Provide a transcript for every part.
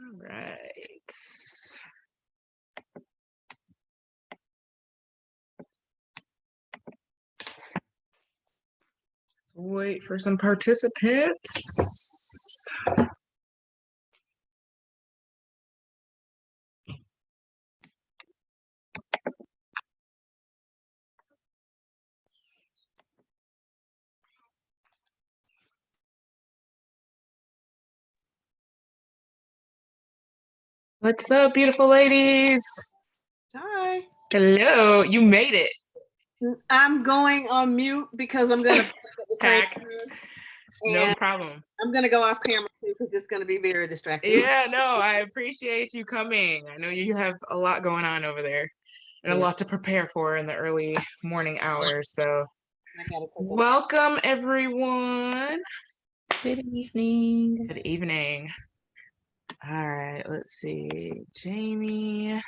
All right. Wait for some participants. What's up, beautiful ladies? Hi. Hello, you made it. I'm going on mute because I'm going to Pack. No problem. I'm going to go off camera too because it's going to be very distracting. Yeah, no, I appreciate you coming. I know you have a lot going on over there and a lot to prepare for in the early morning hours. So welcome, everyone. Good evening. Good evening. All right, let's see. Jamie.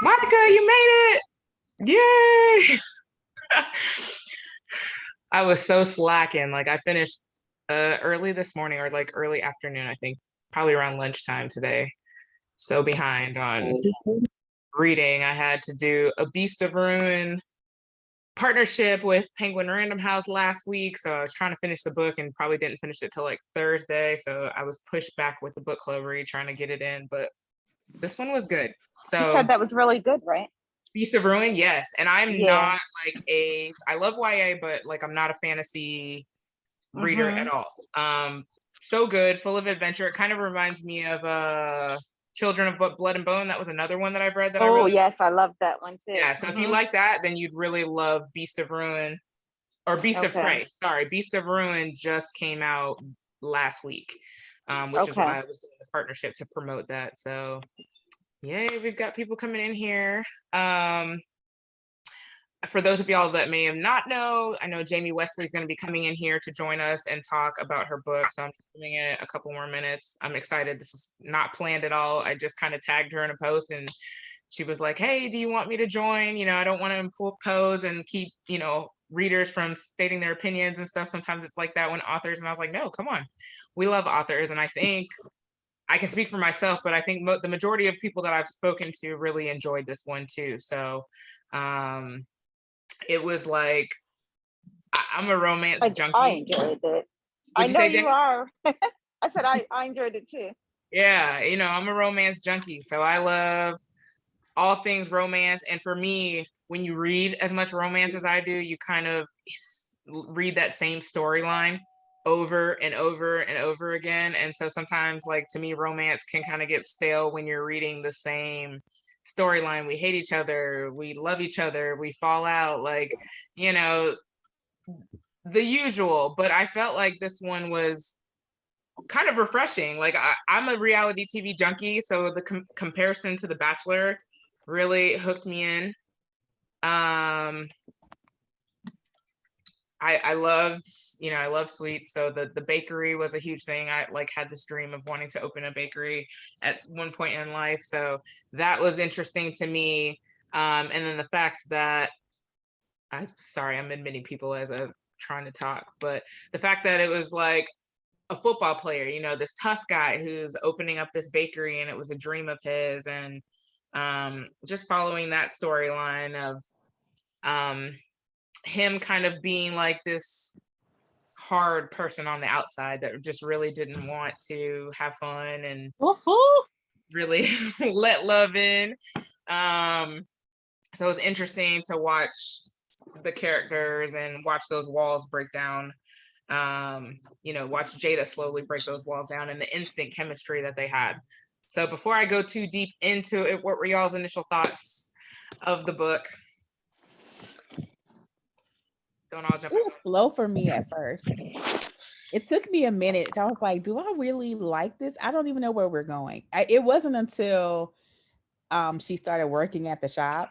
Monica, you made it. Yay. I was so slacking. Like I finished early this morning or like early afternoon, I think, probably around lunchtime today. So behind on reading. I had to do a Beast of Ruin partnership with Penguin Random House last week. So I was trying to finish the book and probably didn't finish it till like Thursday. So I was pushed back with the book club read, trying to get it in, but this one was good. So you said that was really good, right? Beast of Ruin, yes. And I'm not like I love YA, but like I'm not a fantasy reader at all. So good, full of adventure. It kind of reminds me of Children of Blood and Bone. That was another one that I've read that I really yes, I love that one too. Yeah, so if you like that, then you'd really love Beast of Ruin or Beast of Prey. Sorry, Beast of Ruin just came out last week, which is why I was doing the partnership to promote that. So yay, we've got people coming in here. For those of y'all that may have not know, I know Jamie Wesley is going to be coming in here to join us and talk about her book. So I'm just giving it a couple more minutes. I'm excited. This is not planned at all. I just kind of tagged her in a post and she was like, hey, do you want me to join? You know, I don't want to impose and keep, you know, readers from stating their opinions and stuff. Sometimes it's like that when authors, and I was like, no, come on. We love authors. And I think I can speak for myself, but I think the majority of people that I've spoken to really enjoyed this one too. So it was like, I'm a romance junkie. I enjoyed it. I know you are. I said I enjoyed it too. Yeah, you know, I'm a romance junkie. So I love all things romance. And for me, when you read as much romance as I do, you kind of read that same storyline over and over and over again. And so sometimes, like, to me, romance can kind of get stale when you're reading the same storyline. We hate each other, we love each other, we fall out, like, you know, the usual. But I felt like this one was kind of refreshing. Like I'm a reality TV junkie, so the comparison to The Bachelor really hooked me in. I loved, you know, I love sweets. So the bakery was a huge thing. I like had this dream of wanting to open a bakery at one point in life. So that was interesting to me. And then the fact that I'm admitting people as I'm trying to talk, but the fact that it was like a football player, you know, this tough guy who's opening up this bakery and it was a dream of his, and just following that storyline of him kind of being like this hard person on the outside that just really didn't want to have fun and really let love in. So it was interesting to watch the characters and watch those walls break down. You know, watch Jada slowly break those walls down and the instant chemistry that they had. So before I go too deep into it, what were y'all's initial thoughts of the book? Don't all jump. It was slow for me at first. It took me a minute. I was like, do I really like this? I don't even know where we're going. It wasn't until she started working at the shop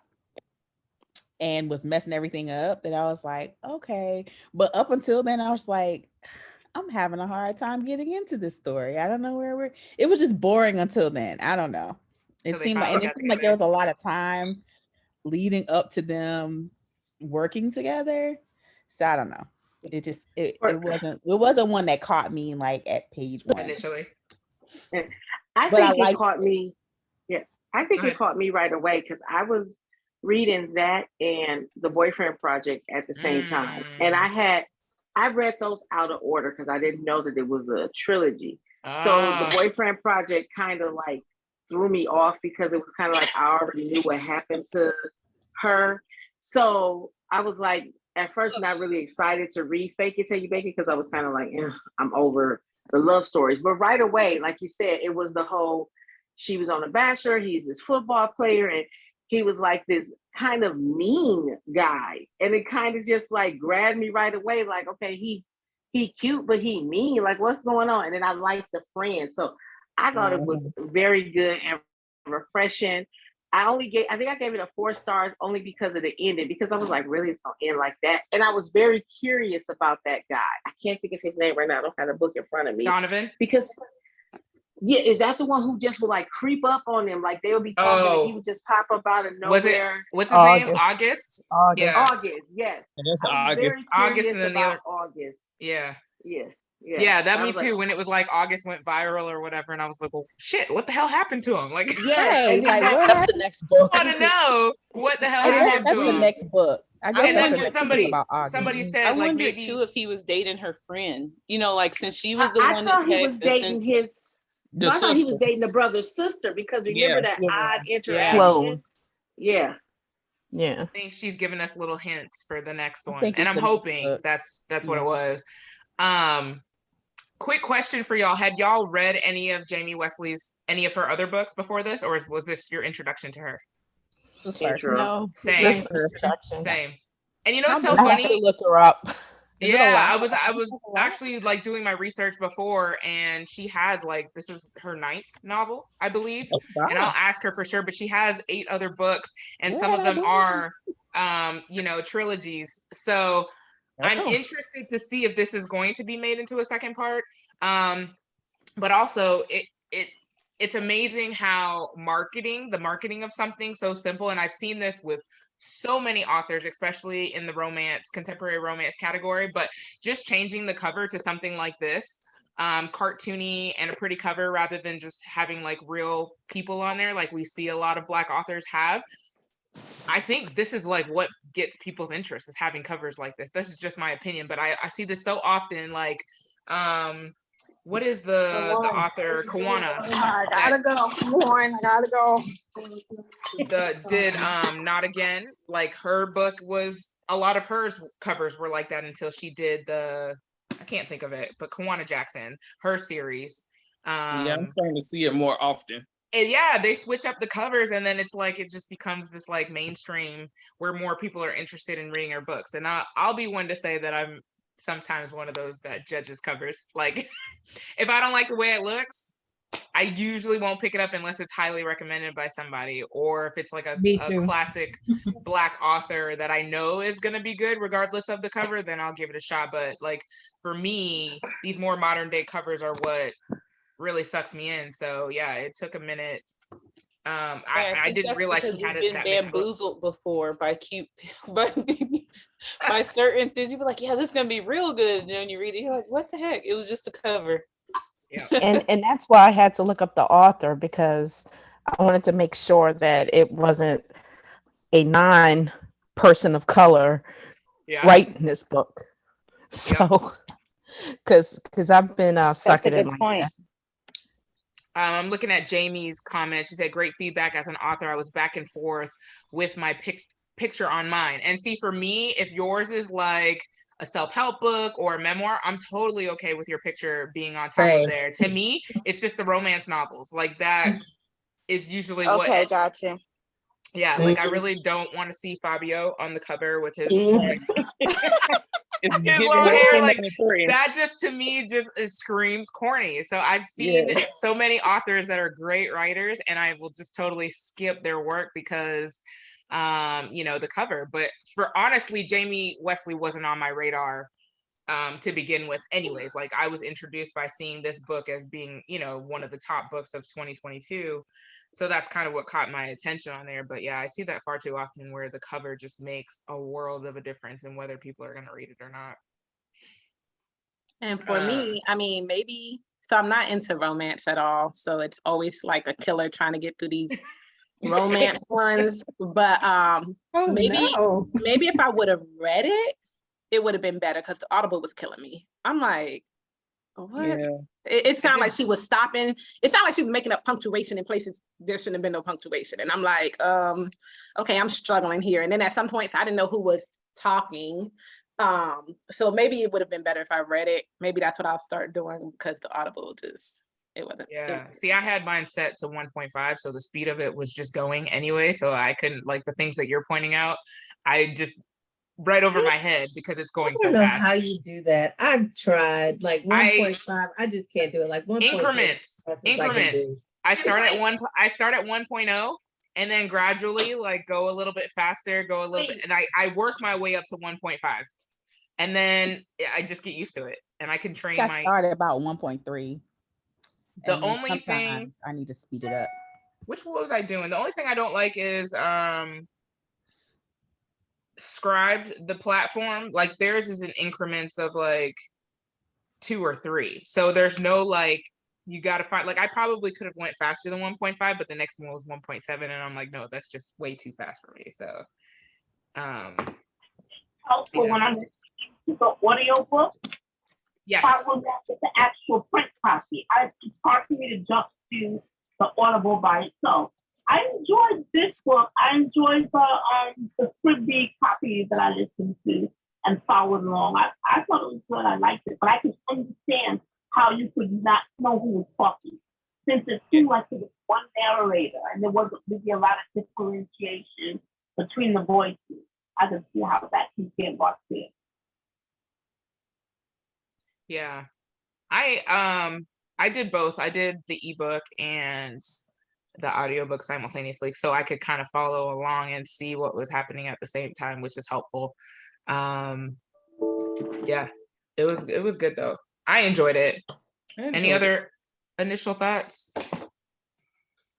and was messing everything up that I was like, okay. But up until then, I was like, I'm having a hard time getting into this story. I don't know where it was just boring until then. I don't know. It seemed like there was a lot of time leading up to them working together. So I don't know. It wasn't one that caught me like at page 1 initially. I but I think it like caught it. me. Yeah, I think Go it ahead. caught me right away because I was reading that and The Boyfriend Project at the same time, and Mm. I read those out of order because I didn't know that it was a trilogy. So The Ah, Boyfriend Project kind of like threw me off because it was kind of like I already knew what happened to her. So I was like, at first, not really excited to read Fake It Till You Bake It because I was kind of like, I'm over the love stories. But right away, like you said, it was the whole she was on The Bachelor, he's this football player, and he was like this kind of mean guy. And it kind of just like grabbed me right away, like, okay, he cute, but he mean. Like, what's going on? And then I liked the friend. So I thought it was very good and refreshing. I think I gave it a 4 stars only because of the ending, because I was like, really, it's gonna end like that? And I was very curious about that guy. I can't think of his name right now. I don't have the book in front of me. Donovan. Because yeah, is that the one who just would like creep up on them? Like they would be talking and he would just pop up out of Was it? nowhere. What's his name? August. August. August. Yeah, August, yes. And that's I was August. very August, curious and then the about other. August. Yeah. Yeah. Yeah. Yeah, that I me was like, too. When it was like August went viral or whatever, and I was like, "Well, shit, what the hell happened to him?" Like, yes. Right, And then like what That's the happened? next book. I want to know what the hell And then happened That's to the him. next book. I guess And that's then the when next book somebody about August. said I like wondered maybe too if he was dating her friend. You know, like since she was the I one that thought he was texted and dating sent. his The I thought he was sister. dating the brother's sister, because remember Yes. that Yeah. odd Yeah. interaction? Clone. Yeah. Yeah. I think she's giving us little hints for the next I one, think and it's I'm the next hoping book. that's what it Yeah. was. Quick question for y'all: had y'all read any of any of her other books before this, or was this your introduction to her? This was first. Intro. No. Same. This is her introduction. Same. And you know what's How so I have to funny? look her up. Is it a Yeah, lot? I was Is it a lot? actually like doing my research before, and she has like this is her 9th novel, I believe. Oh, And I'll wow. ask her for sure, but she has 8 other books, and Where some had of I them been? are trilogies. So I'm Oh. interested to see if this is going to be made into a second part. But also it's amazing how the marketing of something so simple, and I've seen this with so many authors, especially in the contemporary romance category, but just changing the cover to something like this, cartoony and a pretty cover, rather than just having like real people on there like we see a lot of Black authors have. I think this is like what gets people's interest, is having covers like this. This is just my opinion, but I see this so often. Like, what is the author Kawana I gotta go. Come on, I gotta go. did Not Again? Like her book was, a lot of hers covers were like that until she did I can't think of it, but Kawana Jackson, her series. Yeah, I'm starting to see it more often. And yeah, they switch up the covers, and then it's like it just becomes this like mainstream where more people are interested in reading her books. And I'll be one to say that I'm sometimes one of those that judges covers. Like if I don't like the way it looks, I usually won't pick it up unless it's highly recommended by somebody, or if it's like a classic Black author that I know is going to be good regardless of the cover, then I'll give it a shot. But like for me, these more modern day covers are what really sucks me in. So yeah, it took a minute. I didn't realize she had been bamboozled before by cute by certain things. You were like, yeah, this is gonna be real good, and then you read it, you're like, what the heck? It was just a cover. Yeah. And that's why I had to look up the author, because I wanted to make sure that it wasn't a non-person of color writing this book. So because I've been sucking in like that. I'm looking at Jamie's comment. She said, great feedback. As an author, I was back and forth with my picture on mine. And see, for me, if yours is like a self-help book or a memoir, I'm totally okay with your picture being on top of there. To me, it's just the romance novels. Like that is usually what. Okay, gotcha. Yeah, like I really don't want to see Fabio on the cover with his It's his giving long me hair. a Like friend. that just to me just screams corny. So I've seen so many authors that are great writers, and I will just totally skip their work because the cover. But for honestly, Jamie Wesley wasn't on my radar to begin with anyways. Like I was introduced by seeing this book as being one of the top books of 2022, so that's kind of what caught my attention on there. But yeah, I see that far too often where the cover just makes a world of a difference in whether people are going to read it or not. And for me, I mean, maybe So I'm not into romance at all. So it's always like a killer trying to get through these romance ones. But maybe if I would have read it, it would have been better because the Audible was killing me. I'm like, what? Yeah. It sounded like she was stopping. It sounded like she was making up punctuation in places there shouldn't have been no punctuation. And I'm like, okay, I'm struggling here. And then at some points I didn't know who was talking. So maybe it would have been better if I read it. Maybe that's what I'll start doing because the Audible just, it wasn't. Yeah. See, I had mine set to 1.5. So the speed of it was just going anyway. So I couldn't, like the things that you're pointing out, I just right over my head because it's going so fast. I don't know how you do that. I've tried like 1.5. I just can't do it. Like 1. Increments. I start at 1.0 and then gradually like go a little bit faster, go a little bit, and I work my way up to 1.5. And then I just get used to it and I can train I started about 1.3. The only thing I need to speed it up. What was I doing? The only thing I don't like is Scribed, the platform, like theirs is in increments of like 2 or 3. So there's no like you got to find, like I probably could have went faster than 1.5, but the next one was 1.7 and I'm like, no, that's just way too fast for me. So also when I'm the audio book, yes, I will get the actual print copy. It's hard for me to jump to the Audible by itself. I enjoyed this book. I enjoyed the Scribd copies that I listened to and followed along. I thought it was good. I liked it, but I could understand how you could not know who was talking, since it seemed like it was one narrator and there wasn't maybe a lot of differentiation between the voices. I could see how that can get lost there. Yeah, I did both. I did the ebook and the audiobook simultaneously, so I could kind of follow along and see what was happening at the same time, which is helpful. Yeah, it was good though. I enjoyed it. Any other initial thoughts?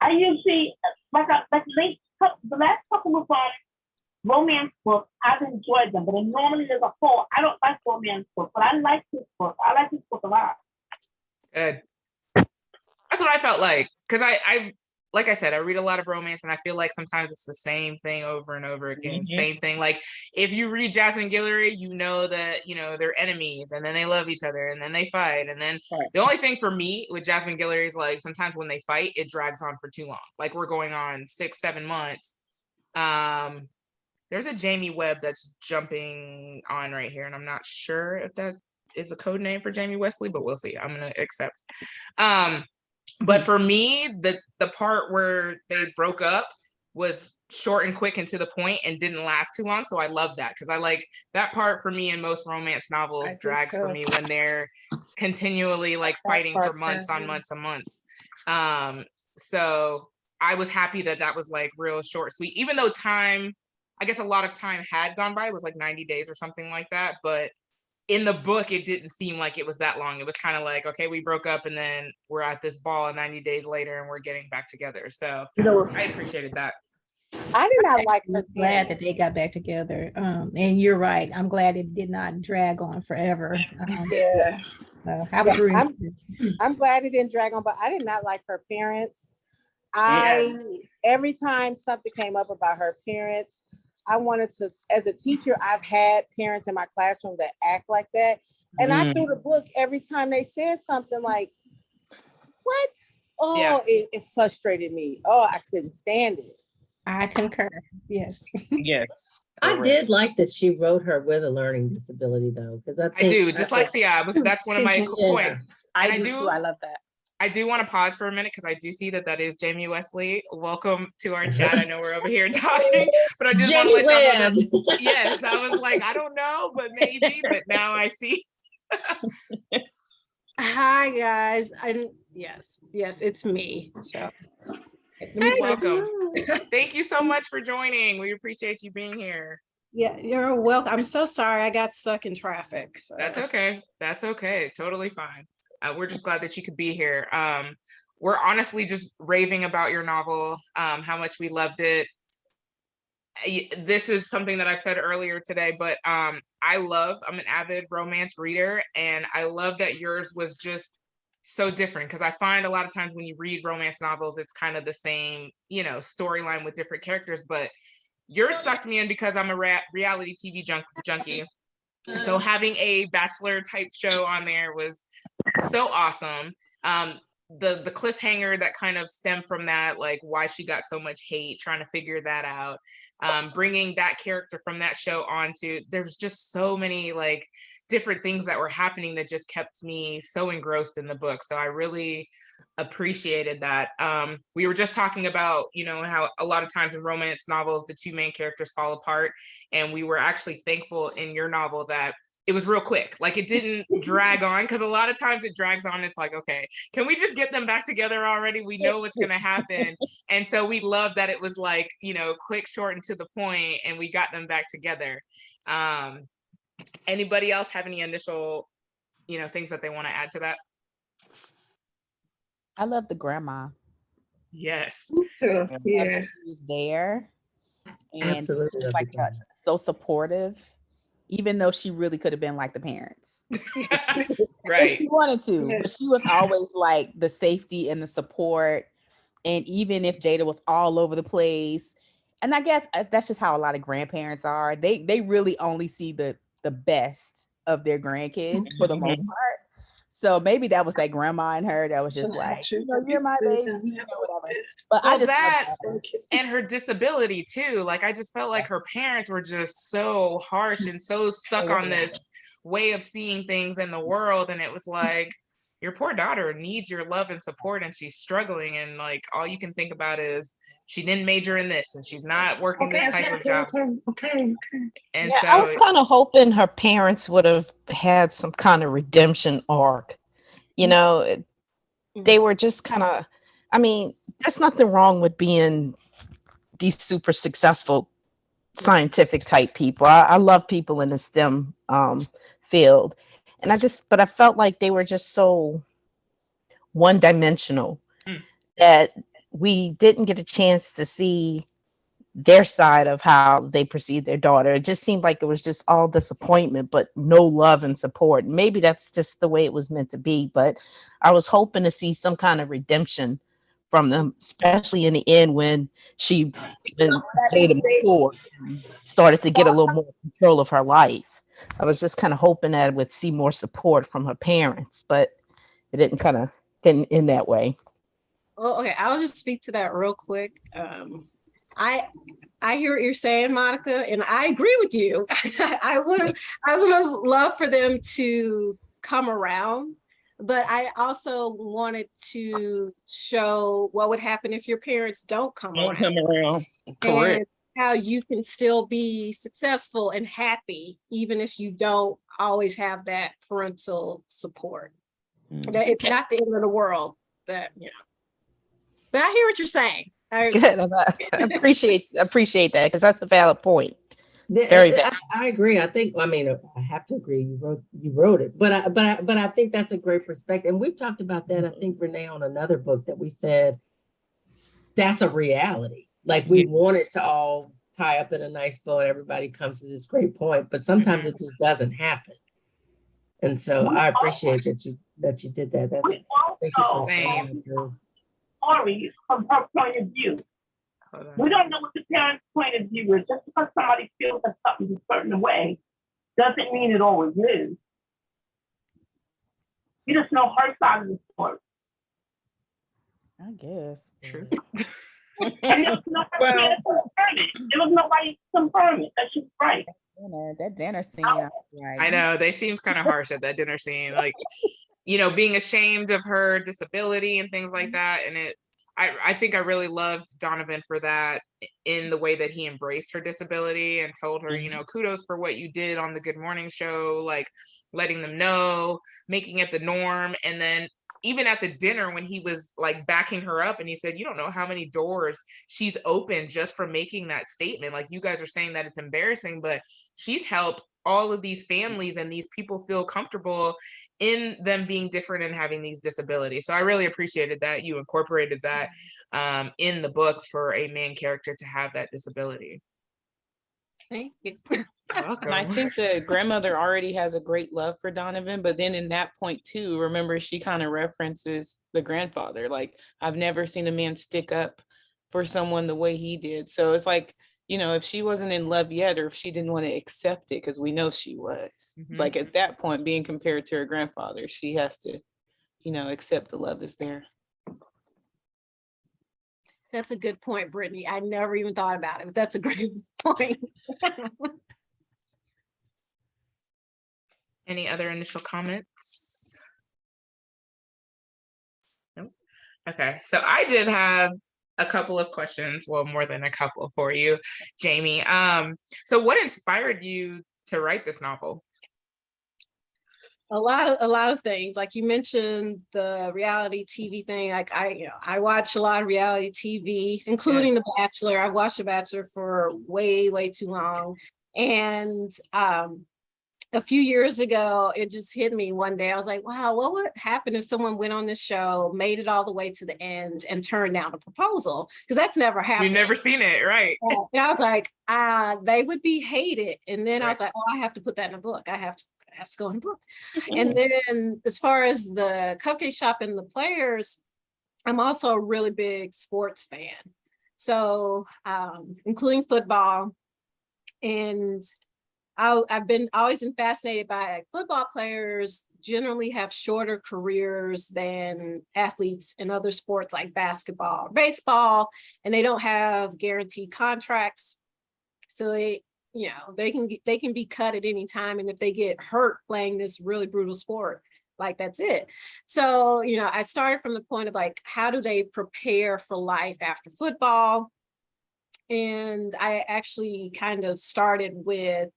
I usually the last couple of romance books, I've enjoyed them, but normally as a whole, I don't like romance books, but I like this book. I like this book a lot. Good. That's what I felt like, because I like I said, I read a lot of romance and I feel like sometimes it's the same thing over and over again. Same thing. Like if you read Jasmine Guillory, you know that, they're enemies and then they love each other and then they fight. And then the only thing for me with Jasmine Guillory is like sometimes when they fight, it drags on for too long. Like we're going on 6-7 months. There's a Jamie Webb that's jumping on right here, and I'm not sure if that is a code name for Jamie Wesley, but we'll see. I'm gonna accept. But for me, the part where they broke up was short and quick and to the point and didn't last too long. So I love that because I like that part. For me in most romance novels drags for me when they're continually like fighting for months on months and months. So I was happy that was like real short, sweet, even though I guess a lot of time had gone by. It was like 90 days or something like that. But in the book, it didn't seem like it was that long. It was kind of like, okay, we broke up and then we're at this ball 90 days later and we're getting back together. So I appreciated that. I did not like her. Glad that they got back together. And you're right. I'm glad it did not drag on forever. Yeah. I'm glad it didn't drag on, but I did not like her parents. Every time something came up about her parents, I wanted to, as a teacher, I've had parents in my classroom that act like that. And I threw the book every time they said something like, what? Oh, it frustrated me. Oh, I couldn't stand it. I concur. Yes. Yes. I did like that she wrote her with a learning disability though, because I do. Dyslexia. That's one of my points. I do too. I love that. I do want to pause for a minute because I do see that is Jamie Wesley. Welcome to our chat. I know we're over here talking, but I just want to let y'all know that, yes, I was like, I don't know, but maybe, but now I see. Hi guys. Yes, it's me. So welcome. Thank you so much for joining. We appreciate you being here. Yeah, you're welcome. I'm so sorry I got stuck in traffic. So. That's okay. Totally fine. We're just glad that you could be here. We're honestly just raving about your novel, how much we loved it. This is something that I've said earlier today, but I'm an avid romance reader, and I love that yours was just so different, because I find a lot of times when you read romance novels, it's kind of the same, you know, storyline with different characters, but yours sucked me in because I'm a reality TV junkie. So having a Bachelor type show on there was so awesome. The cliffhanger that kind of stemmed from that, like why she got so much hate, trying to figure that out, bringing that character from that show onto, there's just so many like different things that were happening that just kept me so engrossed in the book. So I really appreciated that. We were just talking about, you know, how a lot of times in romance novels the two main characters fall apart, and we were actually thankful in your novel that it was real quick. Like it didn't drag on, because a lot of times it drags on. It's like, okay, can we just get them back together already? We know what's going to happen. And so we love that it was like, you know, quick, short, and to the point, and we got them back together. Anybody else have any initial, you know, things that they want to add to that? I love the grandma. Yes. Yeah. She was there, and Absolutely she was like so supportive, even though she really could have been like the parents. Right. If she wanted to, but she was always like the safety and the support. And even if Jada was all over the place, and I guess that's just how a lot of grandparents are. They really only see the best of their grandkids for the most part. So maybe that was that grandma in her that was just like, you know, you're my baby, you know, whatever. But well, I just that and her disability too. Like I just felt like her parents were just so harsh and so stuck on this way of seeing things in the world. And it was like, your poor daughter needs your love and support, and she's struggling. And like all you can think about is she didn't major in this, and she's not working this type of job. Okay. And Yeah, so I was kind of hoping her parents would have had some kind of redemption arc. You know, they were just kind of, I mean, there's nothing wrong with being these super successful scientific type people. I love people in the STEM field. And but I felt like they were just so one dimensional that we didn't get a chance to see their side of how they perceived their daughter. It just seemed like it was just all disappointment, but no love and support. Maybe that's just the way it was meant to be, but I was hoping to see some kind of redemption from them, especially in the end when Jada matured and started to get a little more control of her life. I was just kind of hoping that I would see more support from her parents, but it didn't end that way. Well, okay, I'll just speak to that real quick. I hear what you're saying, Monica, and I agree with you. I would have loved for them to come around, but I also wanted to show what would happen if your parents don't come around. Correct. And how you can still be successful and happy, even if you don't always have that parental support. That it's not the end of the world. That, you know. But I hear what you're saying. Good. I appreciate that, because that's a valid point. Very valid. I agree. I have to agree. You wrote it, but I think that's a great perspective. And we've talked about that. I think, Renee, on another book that we said that's a reality. Like we want it to all tie up in a nice bow and everybody comes to this great point, but sometimes it just doesn't happen. And so I appreciate that you did that. That's stories from her point of view. We don't know what the parents' point of view is. Just because somebody feels that something's a certain way doesn't mean it always is. You just know her side of the story. I guess. True. And there was nobody to confirm it. There was nobody to confirm it. That she's right. That dinner scene. Right. I know they seemed kind of harsh at that dinner scene, like, you know, being ashamed of her disability and things like that. And I think I really loved Donovan for that, in the way that he embraced her disability and told her, you know, kudos for what you did on the Good Morning show, like letting them know, making it the norm. And then even at the dinner when he was like backing her up and he said, you don't know how many doors she's opened just from making that statement. Like, you guys are saying that it's embarrassing, but she's helped all of these families and these people feel comfortable in them being different and having these disabilities. So I really appreciated that you incorporated that in the book for a main character to have that disability. Thank you. And I think the grandmother already has a great love for Donovan, but then in that point too, remember she kind of references the grandfather. Like, I've never seen a man stick up for someone the way he did. So it's like, if she wasn't in love yet, or if she didn't want to accept it, because we know she was, like at that point, being compared to her grandfather, she has to, accept the love that's there. That's a good point, Brittany. I never even thought about it, but that's a great point. Any other initial comments? Nope. Okay, so I did have a couple of questions, well, more than a couple for you, Jamie. So what inspired you to write this novel? A lot of things. Like you mentioned the reality TV thing. Like I watch a lot of reality TV, including The Bachelor. I've watched The Bachelor for way, way too long. And a few years ago, it just hit me one day. I was like, wow, what would happen if someone went on this show, made it all the way to the end, and turned down a proposal? Because that's never happened. We've never seen it, right? And I was like, they would be hated. And then I was like, oh, I have to put that in a book. I have to go in a book. And then as far as the cupcake shop and the players, I'm also a really big sports fan. So including football. And I've always been fascinated by football players generally have shorter careers than athletes in other sports like basketball or baseball, and they don't have guaranteed contracts. So they can be cut at any time. And if they get hurt playing this really brutal sport, like that's it. So, I started from the point of like, how do they prepare for life after football? And I actually kind of started with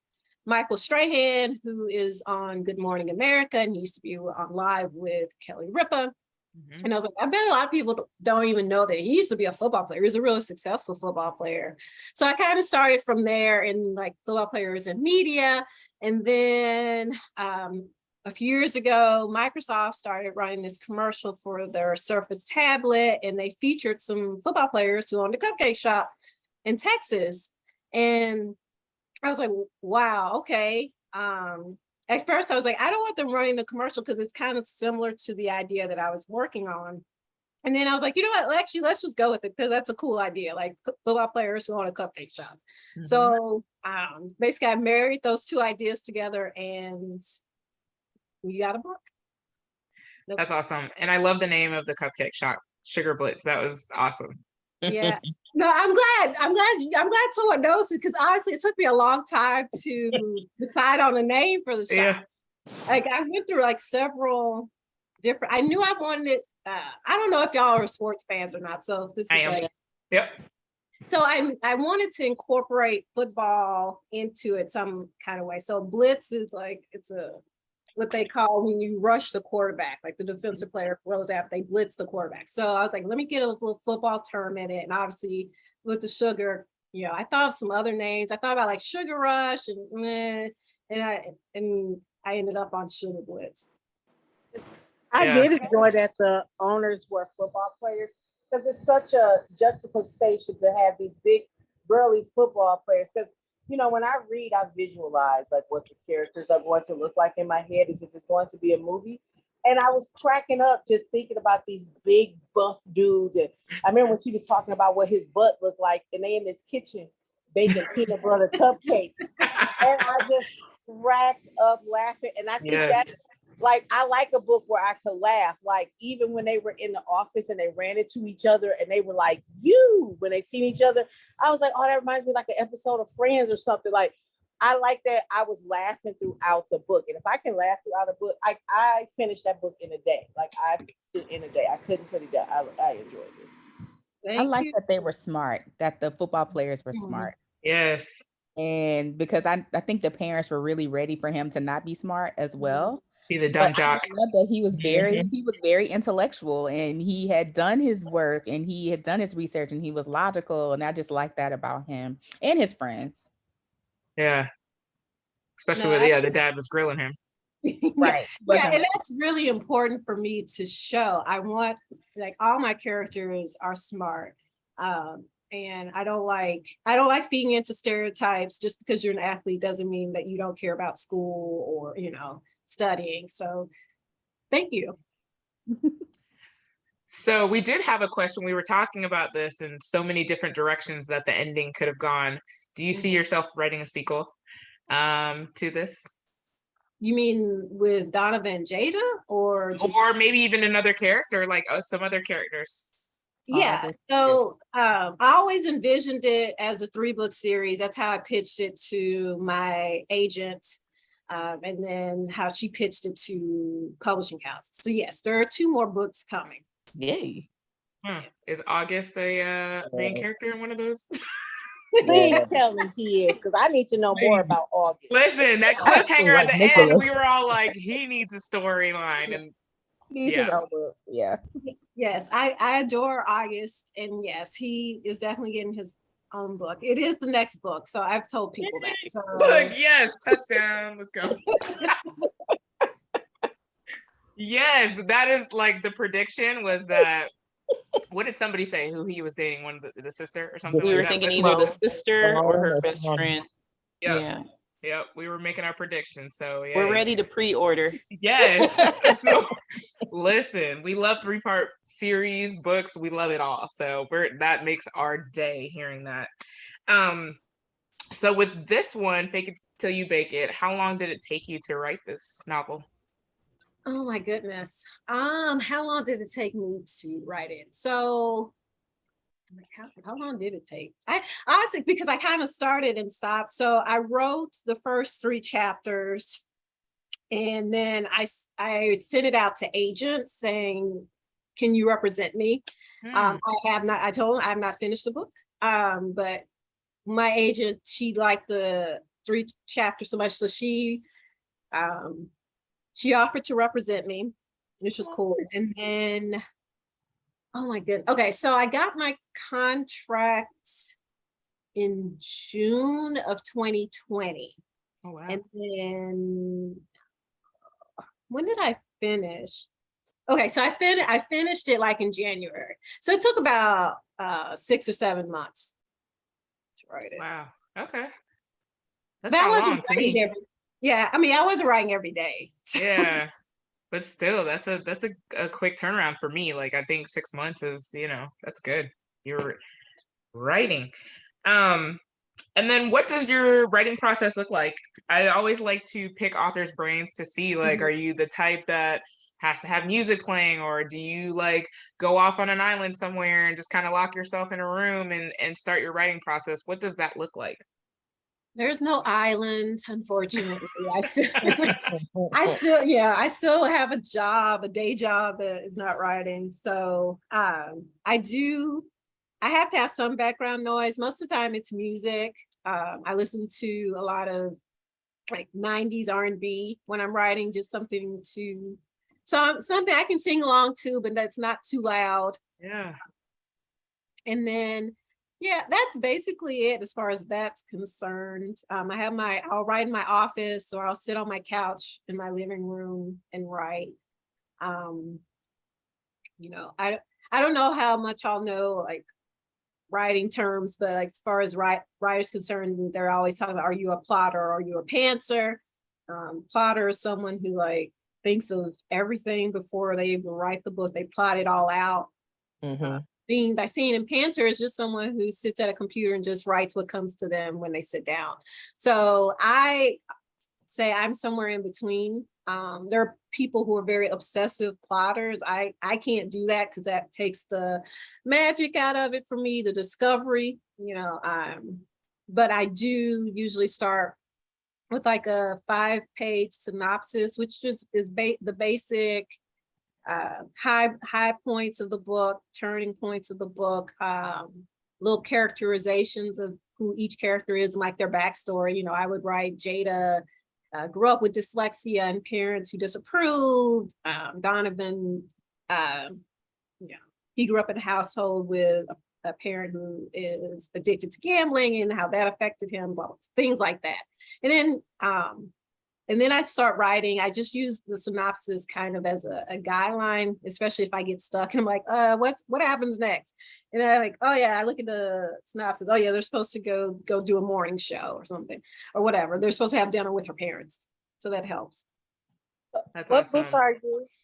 Michael Strahan, who is on Good Morning America, and he used to be on Live with Kelly Ripa. And I was like, I bet a lot of people don't even know that he used to be a football player. He was a really successful football player. So I kind of started from there in like football players in media. And then a few years ago, Microsoft started running this commercial for their Surface tablet, and they featured some football players who owned a cupcake shop in Texas. And I was like, wow, okay. At first I was like, I don't want them running the commercial because it's kind of similar to the idea that I was working on. And then I was like, you know what, actually, let's just go with it because that's a cool idea, like football players who own a cupcake shop. So basically I married those two ideas together and we got a book. That's awesome. And I love the name of the cupcake shop, Sugar Blitz. That was awesome. Yeah. No, I'm glad someone knows it because honestly, it took me a long time to decide on a name for the shop. Yeah. Like I went through like several different. I knew I wanted it. I don't know if y'all are sports fans or not. So this is like, yep. So I wanted to incorporate football into it some kind of way. So blitz is like it's what they call when you rush the quarterback, like the defensive player throws out, they blitz the quarterback. So I was like, let me get a little football term in it. And obviously with the sugar, I thought of some other names. I thought about like Sugar Rush and I ended up on Sugar Blitz. I did enjoy that the owners were football players because it's such a juxtaposition to have these big burly football players. Because when I read, I visualize like what the characters are going to look like in my head as if it's going to be a movie. And I was cracking up just thinking about these big buff dudes. And I remember when she was talking about what his butt looked like, and they in this kitchen baking peanut butter cupcakes. And I just cracked up laughing. And I think that's like, I like a book where I could laugh. Like even when they were in the office and they ran into each other and they were like, when they seen each other, I was like, oh, that reminds me like an episode of Friends or something. Like, I like that. I was laughing throughout the book. And if I can laugh throughout a book, I finished that book in a day. Like I finished it in a day. I couldn't put it down. I enjoyed it. I like that they were smart, that the football players were smart. Yes. And because I think the parents were really ready for him to not be smart as well. Be the dumb jock. I love that he was very intellectual and he had done his work and he had done his research and he was logical. And I just like that about him and his friends. Yeah. Especially the dad was grilling him. Right. Yeah, and that's really important for me to show. I want like all my characters are smart. And I don't like feeding into stereotypes. Just because you're an athlete doesn't mean that you don't care about school or, studying. So thank you. So we did have a question. We were talking about this in so many different directions that the ending could have gone. Do you see yourself writing a sequel to this? You mean with Donovan and Jada, or maybe even another character, like some other characters? Yeah. So I always envisioned it as a 3-book series. That's how I pitched it to my agent. And then how she pitched it to publishing house. So yes, there are 2 more books coming. Yay. Is August a main character in one of those? Please tell me he is, because I need to know more about August. Listen, that cliffhanger at the end, we were all like, he needs a storyline. And needs his own book. Yeah. Yes, I adore August. And yes, he is definitely getting his own book. It is the next book. So I've told people that. So look, yes, touchdown. Let's go. Yes, that is like the prediction was that. What did somebody say? Who he was dating? One of the sister or something? We were like thinking that? either the sister or her best friend. Yeah. Yep. We were making our predictions. So yeah. We're ready to pre-order. Yes. So, listen, we love 3-part series, books. We love it all. So that makes our day hearing that. So with this one, Fake It Till You Bake It, how long did it take you to write this novel? Oh my goodness. How long did it take me to write it? So how long did it take? I honestly, because I kind of started and stopped. So I wrote the first 3 chapters, and then I sent it out to agents saying, can you represent me? I told them I have not finished the book. But my agent, she liked the 3 chapters so much. So she offered to represent me, which was cool. And then, oh my goodness. Okay, so I got my contract in June of 2020. Oh, wow. And then, when did I finish? Okay, so I finished it like in January. So it took about 6 or 7 months to write it. Wow. Okay. That's But I not wasn't long to writing me. I wasn't writing every day. Yeah. But still, that's a quick turnaround for me. Like I think 6 months is, that's good. You're writing. And then what does your writing process look like? I always like to pick authors' brains to see, like, are you the type that has to have music playing, or do you like go off on an island somewhere and just kind of lock yourself in a room and start your writing process? What does that look like? There's no island, unfortunately. I still have a day job that is not writing. So I have to have some background noise. Most of the time it's music. I listen to a lot of like 90s R&B when I'm writing, just something I can sing along to, but that's not too loud. Yeah. And then, yeah, that's basically it as far as that's concerned. I'll write in my office, or I'll sit on my couch in my living room and write. I don't know how much I'll know like writing terms, but like, as far as writers concerned, they're always talking about, are you a plotter or are you a pantser? Plotter is someone who like thinks of everything before they even write the book. They plot it all out. By seeing in pantser is just someone who sits at a computer and just writes what comes to them when they sit down. So I say I'm somewhere in between. There are people who are very obsessive plotters. I can't do that because that takes the magic out of it for me, the discovery, but I do usually start with like a 5-page synopsis, which is the basic high points of the book, turning points of the book, little characterizations of who each character is, like their backstory. I would write Jada grew up with dyslexia and parents who disapproved. Donovan, he grew up in a household with a parent who is addicted to gambling and how that affected him, things like that. And then and then I start writing. I just use the synopsis kind of as a guideline, especially if I get stuck and I'm like, what happens next? And I like, oh yeah, I look at the synopsis. Oh yeah, they're supposed to go do a morning show or something or whatever. They're supposed to have dinner with her parents. So that helps. That's What awesome.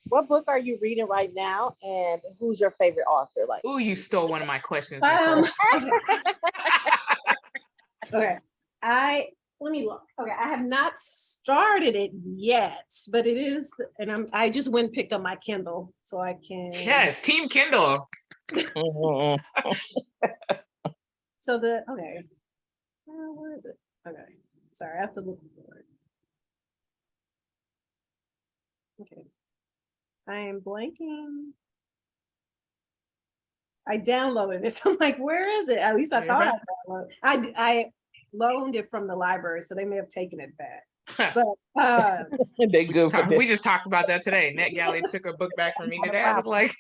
What book are you reading right now, and who's your favorite author? Like, ooh, you stole one of my questions, Nicole. Okay. Let me look. Okay, I have not started it yet, but it is, and I just went and picked up my Kindle so I can. Yes, Team Kindle. So okay. Where is it? Okay. Sorry, I have to look for it. Okay. I am blanking. I downloaded it. So I'm like, where is it? At least I thought I downloaded. I loaned it from the library, so they may have taken it back. But they good. We just talked about that today. NetGalley took a book back from me today. I was like,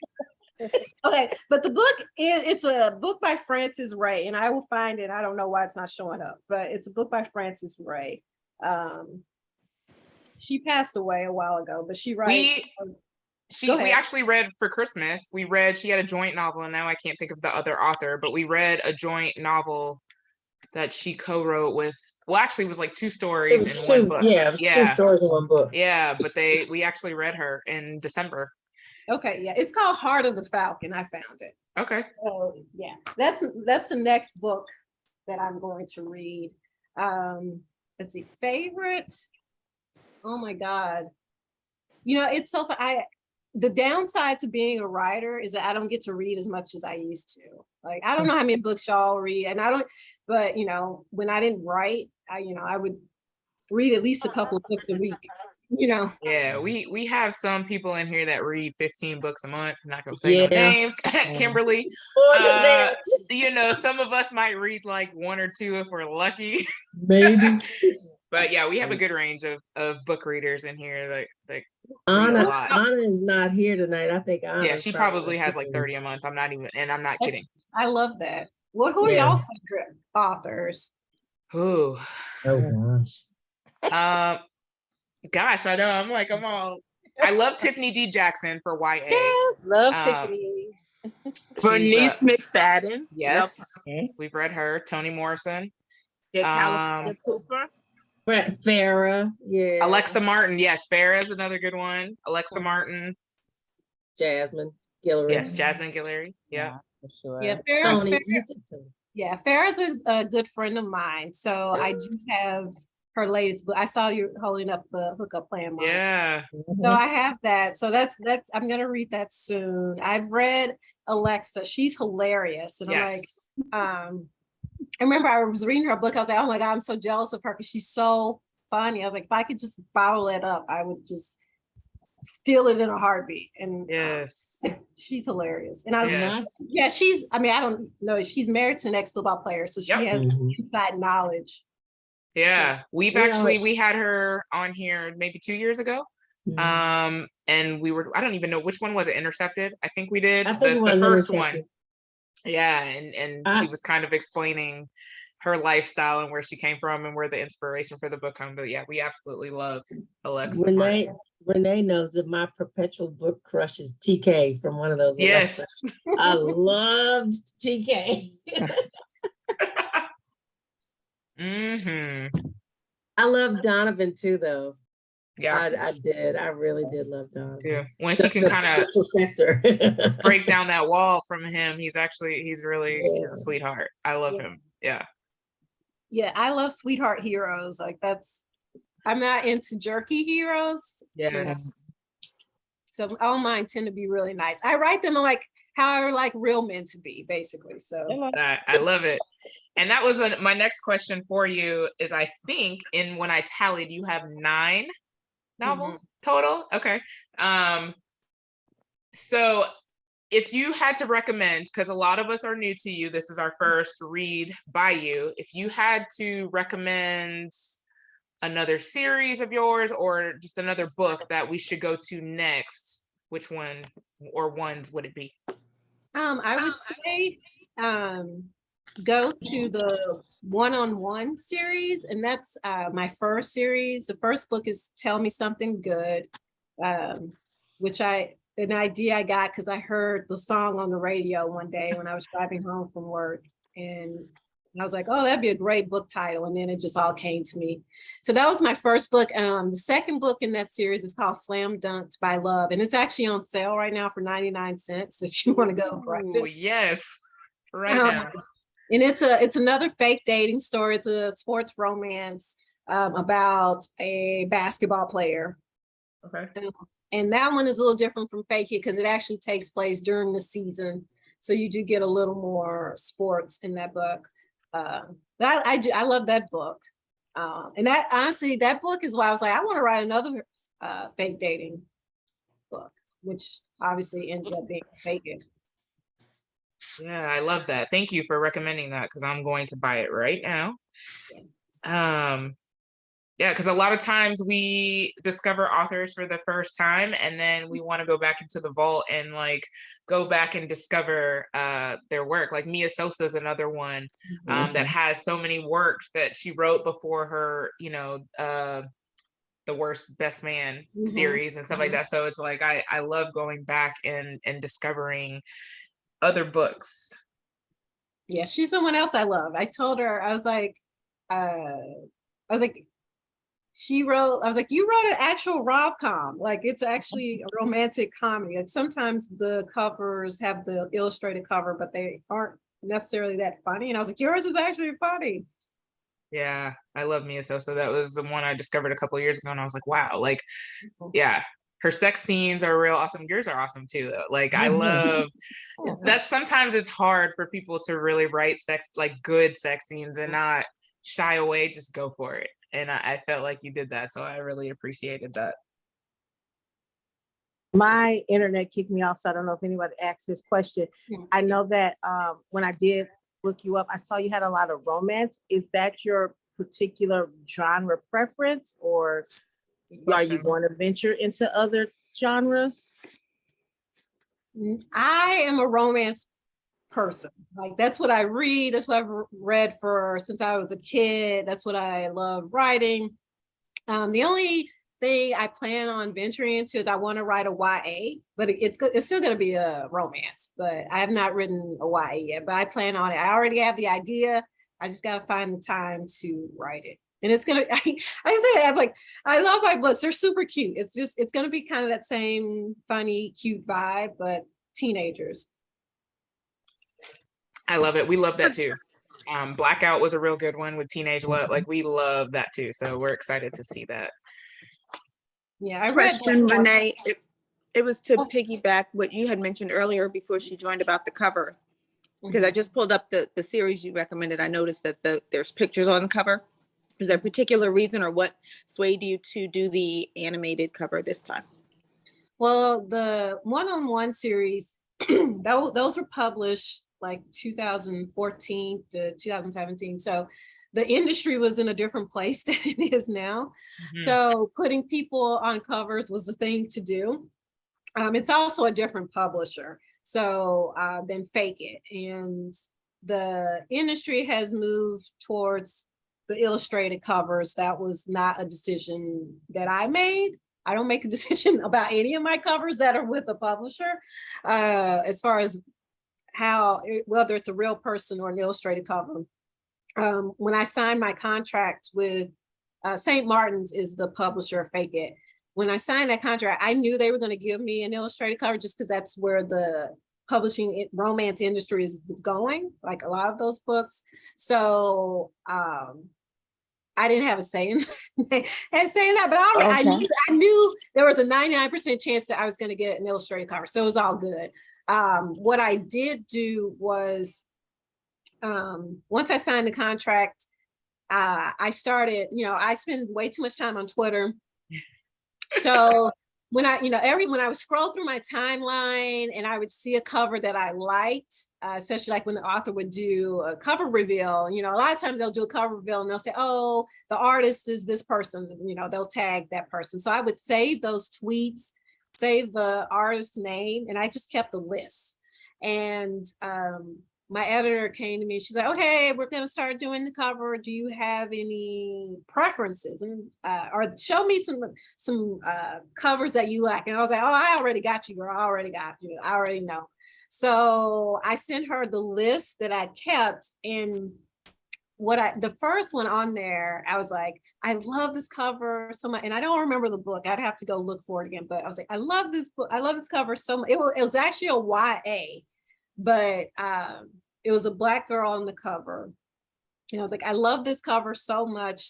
okay, but the book it's a book by Frances Ray, and I will find it. I don't know why it's not showing up, but it's a book by Frances Ray. She passed away a while ago, but she writes. We actually read for Christmas. She had a joint novel, and now I can't think of the other author, but we read a joint novel that she co-wrote with. Well, actually, it was like two stories in one book. Yeah, it was 2 stories in one book. Yeah, but we actually read her in December. Okay, yeah, it's called Heart of the Falcon. I found it. Okay. So yeah, that's the next book that I'm going to read. Let's see, favorite. Oh my God, it's so the downside to being a writer is that I don't get to read as much as I used to. Like, I don't know how many books y'all read, and I don't. But when I didn't write, I would read at least a couple of books a week. Yeah, we have some people in here that read 15 books a month. I'm not gonna say no names. Kimberly. Some of us might read like 1 or 2 if we're lucky. Maybe. But yeah, we have a good range of book readers in here. Like Anna is not here tonight. I think Anna. Yeah, she probably has like 30 a month. I'm not kidding. I love that. Who are y'all's favorite authors? Who? Oh gosh, I know. I'm all. I love Tiffany D. Jackson for YA. Yes, love Tiffany. Bernice McFadden. Yes, we've read her. Toni Morrison. California Cooper. Farrah. Yeah. Alexa Martin. Yes, Farrah is another good one. Alexa Martin. Jasmine Guillory. Yes, Jasmine Guillory. Yeah. For sure. Yeah, Farrah's a good friend of mine. So I do have her latest book. I saw you holding up the Hookup Plan. Mark. Yeah. So I have that. So that's I'm gonna read that soon. I've read Alexa. She's hilarious. And I'm like, I remember I was reading her book. I was like, oh my God, I'm so jealous of her because she's so funny. I was like, if I could just bottle it up, I would just steal it in a heartbeat. And yes, she's hilarious. And I don't know, she's married to an ex-football player, so she has inside knowledge. Yeah, we had her on here maybe 2 years ago. And I don't even know which one was it. Intercepted, I think we did. The first one. Yeah, and she was kind of explaining her lifestyle and where she came from and where the inspiration for the book comes. But yeah, we absolutely love Alexa. Renee knows that my perpetual book crush is TK from one of those. Yes. I loved TK. I love Donovan too, though. Yeah, I did. I really did love Donovan. Yeah, when she can kind of professor break down that wall from him, he's a sweetheart. I love him. Yeah. Yeah, I love sweetheart heroes. Like I'm not into jerky heroes. Yes. So all mine tend to be really nice. I write them like how I like real men to be, basically. So I love it. And that was my next question for you is I think when I tallied, you have 9 novels total. Okay. So if you had to recommend, because a lot of us are new to you, this is our first read by you. If you had to recommend another series of yours or just another book that we should go to next, which one or ones would it be? I would say go to the one-on-one series, and that's my first series. The first book is Tell Me Something Good, which an idea I got because I heard the song on the radio one day when I was driving home from work, and I was like, oh, that'd be a great book title. And then it just all came to me. So that was my first book. The second book in that series is called Slam Dunked by Love, and it's actually on sale right now for 99 cents if you want to go grab it. Oh, yes, right now. And it's another fake dating story. It's a sports romance about a basketball player. Okay. And that one is a little different from Fake It because it actually takes place during the season. So you do get a little more sports in that book. I love that book. And that honestly, that book is why I was like, I want to write another fake dating book, which obviously ended up being Fake It. Yeah, I love that. Thank you for recommending that because I'm going to buy it right now. Yeah, because a lot of times we discover authors for the first time and then we want to go back into the vault and like go back and discover their work. Like Mia Sosa is another one that has so many works that she wrote before her, you know, the Worst Best Man series and stuff like that. So it's like I love going back and discovering other books. Yeah, she's someone else I love. I told her, I was like, you wrote an actual rom-com. Like it's actually a romantic comedy. Like sometimes the covers have the illustrated cover, but they aren't necessarily that funny. And I was like, yours is actually funny. Yeah, I love Mia Sosa. That was the one I discovered a couple of years ago, and I was like, wow, like, yeah, her sex scenes are real awesome. Yours are awesome too. Like, I love that. Sometimes it's hard for people to really write good sex scenes and not shy away, just go for it. And I felt like you did that, so I really appreciated that. My internet kicked me off, so I don't know if anybody asked this question. I know that when I did look you up, I saw you had a lot of romance. Is that your particular genre preference, or are you going to venture into other genres? I am a romance person. Like that's what I read. That's what I've read since I was a kid. That's what I love writing. The only thing I plan on venturing into is I want to write a YA, but it's still going to be a romance. But I have not written a YA yet. But I plan on it. I already have the idea. I just got to find the time to write it. And it's gonna. I love my books. They're super cute. It's gonna be kind of that same funny, cute vibe, but teenagers. I love it. We love that too. Blackout was a real good one with Teenage Love. Like we love that too. So we're excited to see that. Yeah, I read Renee. It was to piggyback what you had mentioned earlier before she joined about the cover. Because I just pulled up the series you recommended. I noticed that there's pictures on the cover. Is there a particular reason or what swayed you to do the animated cover this time? Well, the one-on-one series, those were published like 2014 to 2017. So the industry was in a different place than it is now. So putting people on covers was the thing to do. It's also a different publisher. So than Fake It. And the industry has moved towards the illustrated covers. That was not a decision that I made. I don't make a decision about any of my covers that are with a publisher, as far as whether it's a real person or an illustrated cover. When I signed my contract with St. Martin's is the publisher of Fake It. When I signed that contract, I knew they were going to give me an illustrated cover just because that's where the publishing romance industry is going, like a lot of those books. So I didn't have a say in saying that, but I knew there was a 99% chance that I was going to get an illustrated cover. So it was all good. What I did do was, once I signed the contract, I started, I spend way too much time on Twitter. So when I would scroll through my timeline and I would see a cover that I liked, especially like when the author would do a cover reveal, a lot of times they'll do a cover reveal and they'll say, oh, the artist is this person, they'll tag that person. So I would save those tweets, save the artist's name, and I just kept the list. And my editor came to me. She's like, okay, we're going to start doing the cover. Do you have any preferences? And or show me some covers that you like. And I was like, oh, I already got you, girl. I already got you. I already know. So I sent her the list that I kept, and the first one on there, I was like, I love this cover so much. And I don't remember the book. I'd have to go look for it again. But I was like, I love this book. I love this cover so much. It was actually a YA, but it was a Black girl on the cover. And I was like, I love this cover so much.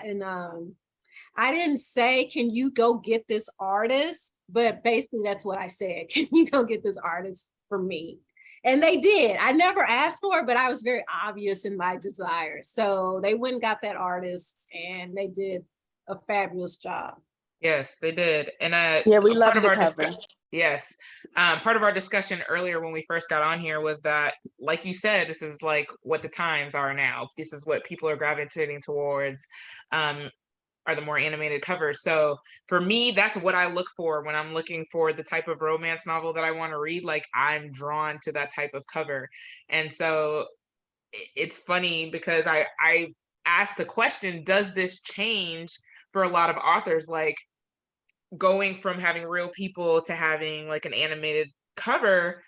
And I didn't say, can you go get this artist? But basically that's what I said. Can you go get this artist for me? And they did. I never asked for it, but I was very obvious in my desire. So they went and got that artist, and they did a fabulous job. Yes, they did. And yeah, we love the cover. Yes. Part of our discussion earlier when we first got on here was that, like you said, this is like what the times are now. This is what people are gravitating towards. Are the more animated covers. So for me, that's what I look for when I'm looking for the type of romance novel that I want to read. Like, I'm drawn to that type of cover. And so it's funny because I asked the question, does this change for a lot of authors, like going from having real people to having like an animated cover?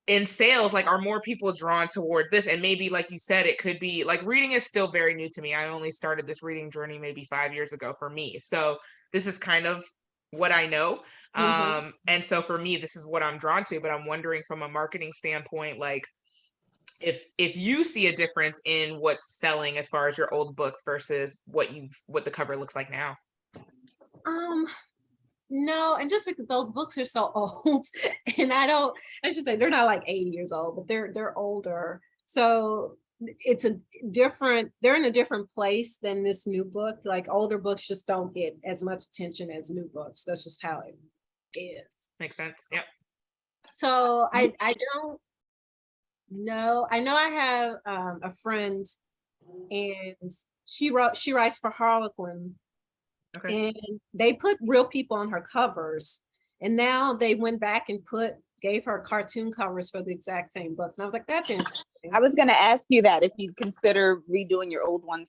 In sales, like, are more people drawn towards this? And maybe, like you said, it could be like, reading is still very new to me. I only started this reading journey maybe 5 years ago for me. So this is kind of what I know. And so for me, this is what I'm drawn to. But I'm wondering from a marketing standpoint, like if you see a difference in what's selling as far as your old books versus what the cover looks like now. No, and just because those books are so old, and I should say they're not like 80 years old, but they're older. So they're in a different place than this new book. Like, older books just don't get as much attention as new books. That's just how it is. Makes sense. Yep. So I don't know. I know I have a friend, and she writes for Harlequin. Okay. And they put real people on her covers, and now they went back and gave her cartoon covers for the exact same books. And I was like, that's interesting. I was going to ask you that, if you consider redoing your old ones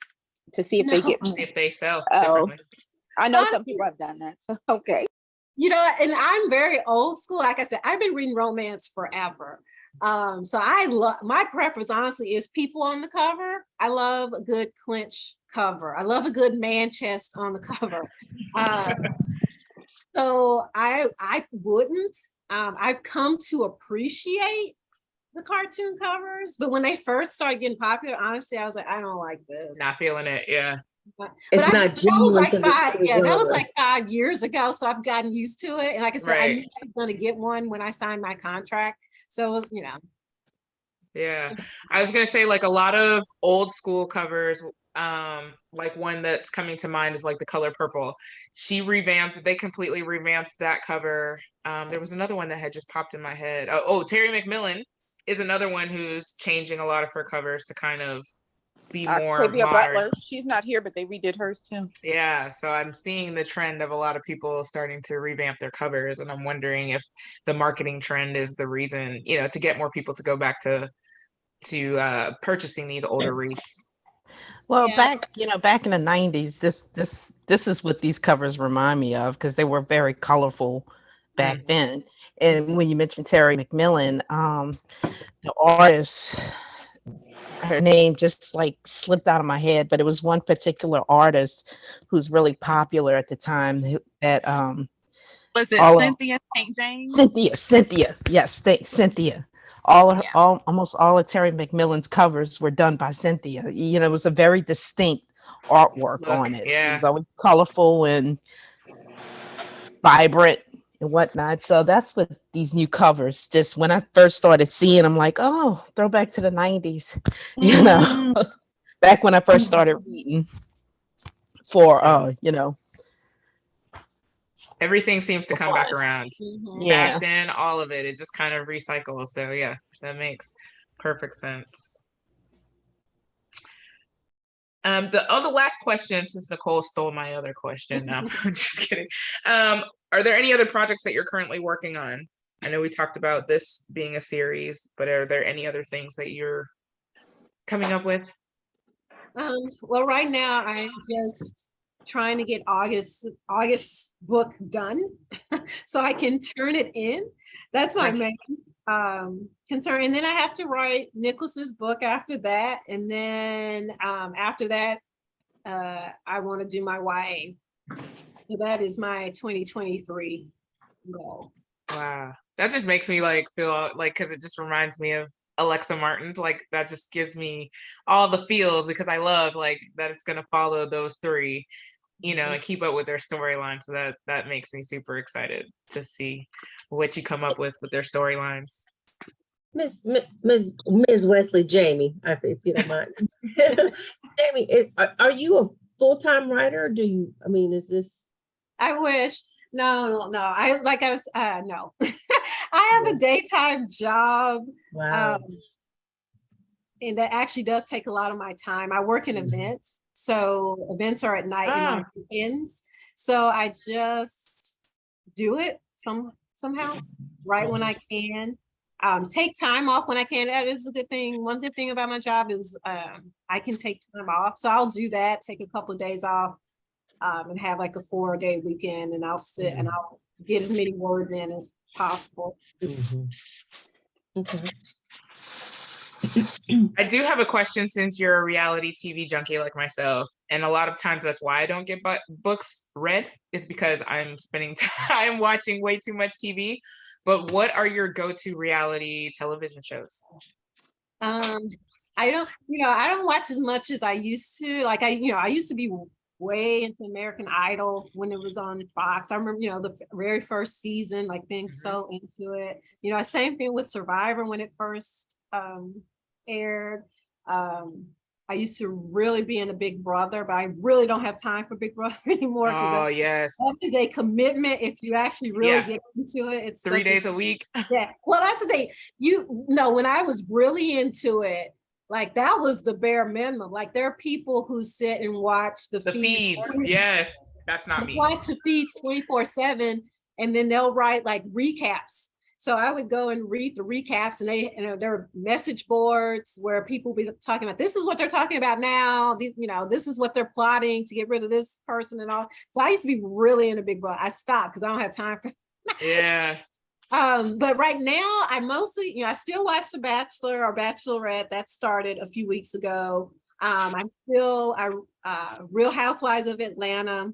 to see if they sell. Oh, I know some people have done that. So, okay. You know, and I'm very old school. Like I said, I've been reading romance forever. So I love, my preference honestly is people on the cover. I love a good clinch cover. I love a good man chest on the cover. So I wouldn't. I've come to appreciate the cartoon covers, but when they first started getting popular, honestly, I was like, I don't like this. Not feeling it. Yeah. It's not genuine. That was like 5 years ago. So I've gotten used to it. And like I said, I knew I was going to get one when I signed my contract. So, you know. Yeah. I was going to say, like, a lot of old school covers, like one that's coming to mind is like The Color Purple. They completely revamped that cover. There was another one that had just popped in my head. Terry McMillan is another one who's changing a lot of her covers to kind of be more Octavia modern. Butler. She's not here, but they redid hers too. Yeah, so I'm seeing the trend of a lot of people starting to revamp their covers, and I'm wondering if the marketing trend is the reason, to get more people to go back to purchasing these older reads. Well, back in the 90s, this is what these covers remind me of, because they were very colorful back then. And when you mentioned Terry McMillan, the artist, her name just like slipped out of my head, but it was one particular artist who's really popular at the time that was it Cynthia St. James? Cynthia. Yes, Cynthia. Almost all of Terry McMillan's covers were done by Cynthia. It was a very distinct artwork on it. Yeah. It was always colorful and vibrant and whatnot. So that's what these new covers, just when I first started seeing, I'm like, oh, throwback to the 90s, back when I first started reading for, everything seems to come back around. Yeah. Fashion, all of it just kind of recycles. So yeah, that makes perfect sense. The last question, since Nicole stole my other question. No, I'm just kidding. Are there any other projects that you're currently working on? I know we talked about this being a series, but are there any other things that you're coming up with? Well, right now I'm just trying to get August's book done so I can turn it in. That's my main concern. And then I have to write Nicholas's book after that. And then after that, I want to do my YA. So that is my 2023 goal. Wow. That just makes me like feel like, because it just reminds me of Alexa Martin. Like that just gives me all the feels, because I love like that it's going to follow those three, you know, and keep up with their storyline. So that makes me super excited to see what you come up with their storylines. Miss Wesley, Jamie, if you don't mind. Jamie, are you a full-time writer? Is this? I wish. No. No. I have a daytime job. Wow. And that actually does take a lot of my time. I work in events. So events are at night and on weekends. So I just do it somehow, right when I can. Take time off when I can. That is a good thing. One good thing about my job is I can take time off. So I'll do that, take a couple of days off, and have like a 4-day weekend, and I'll sit and I'll get as many words in as possible. Okay. I do have a question, since you're a reality TV junkie like myself, and a lot of times that's why I don't get books read, is because I'm spending time watching way too much TV. But what are your go-to reality television shows? I don't watch as much as I used to. Like I used to be way into American Idol when it was on Fox. I remember, the very first season, like being so into it. Same thing with Survivor when it first aired. I used to really be in a Big Brother, but I really don't have time for Big Brother anymore. Oh, yes. That's a commitment if you actually really get into it. It's 3 days a week. Yeah. Well, that's the thing. When I was really into it, like that was the bare minimum. Like there are people who sit and watch the feeds. Yes, that's not me. Watch the feeds 24/7, and then they'll write like recaps. So I would go and read the recaps, and there are message boards where people be talking about, this is what they're talking about now. This is what they're plotting to get rid of this person and all. So I used to be really into Big Brother. I stopped because I don't have time for that. Yeah. But right now I mostly, I still watch The Bachelor or Bachelorette. That started a few weeks ago. I'm still Real Housewives of Atlanta.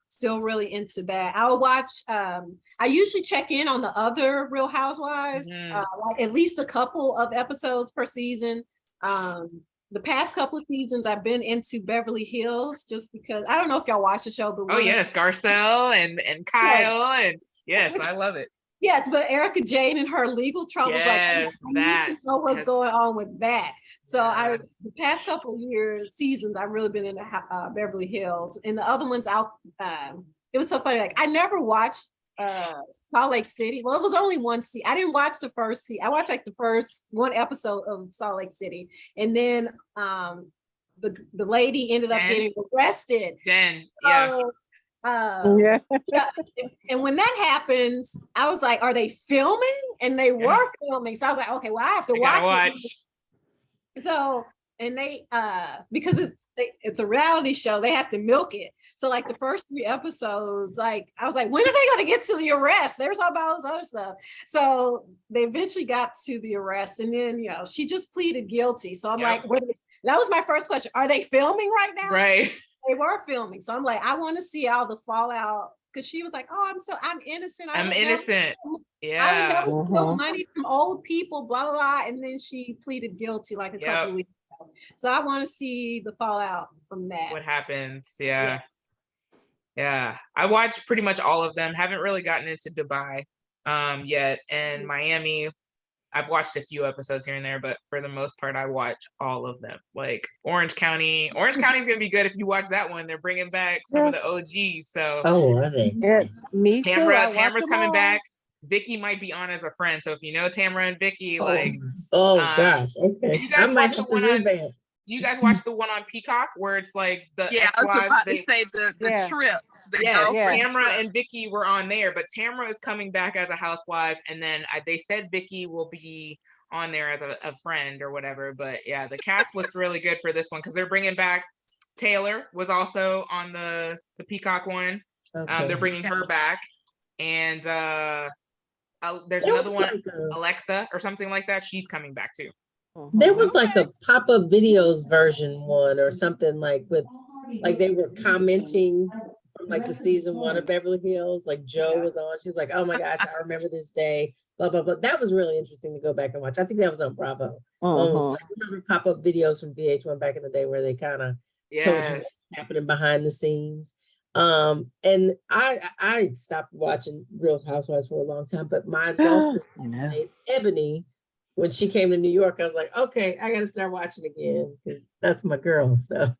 Still really into that. I'll watch, I usually check in on the other Real Housewives, like at least a couple of episodes per season. The past couple of seasons I've been into Beverly Hills, just because I don't know if y'all watch the show, but yes, Garcelle and Kyle, and yes, I love it. Yes, but Erica Jane and her legal troubles, yes, I need to know what's going on with that. So the past couple of seasons, I've really been in Beverly Hills, and the other ones it was so funny. Like I never watched Salt Lake City. Well, it was only one season. I didn't watch the first season. I watched like the first one episode of Salt Lake City, and then the lady ended up getting arrested. Then and when that happens, I was like, are they filming? And they were filming. So I was like, okay, well, I have to watch. So, and they because it's a reality show, they have to milk it. So like the first 3 episodes, like I was like, when are they going to get to the arrest? There's all about all this other stuff. So they eventually got to the arrest, and then she just pleaded guilty. So I'm like, that was my first question. Are they filming right now? Right. They were filming. So I'm like, I want to see all the fallout, because she was like, oh, I'm innocent. I'm innocent. I would never steal money from old people, blah, blah, blah. And then she pleaded guilty like a couple of weeks ago. So I want to see the fallout from that. What happens? Yeah. I watched pretty much all of them. Haven't really gotten into Dubai yet. And Miami, I've watched a few episodes here and there, but for the most part, I watch all of them. Like Orange County. Orange County is going to be good if you watch that one. They're bringing back some of the OGs. So, are they? Yes, me too. Tamra's coming back. Vicky might be on as a friend. So if you know Tamra and Vicky, gosh, okay. you guys watch the one on Do you guys watch the one on Peacock where it's like the Yeah, I was ex-wives? about to say the Yeah. trips. The Yes, girlfriend Tamara trips. and Vicky were on there, but Tamara is coming back as a housewife, and then they said Vicky will be on there as a friend or whatever. But yeah, the cast looks really good for this one because they're bringing back Taylor was also on the Peacock one. Okay. They're bringing her back, and there's There another was one, like Alexa or something like that. She's coming back too. there was like a pop-up videos version one or something like with like they were commenting from like the season 1 of Beverly Hills. Like Joe was on. She's like, oh my gosh, I remember this day. Blah blah blah. That was really interesting to go back and watch. I think that was on Bravo. Almost like, remember pop-up videos from VH1 back in the day where they kind of told you what's happening behind the scenes. And I stopped watching Real Housewives for a long time, but my boss Ebony, when she came to New York, I was like, okay, I gotta start watching again because that's my girl. So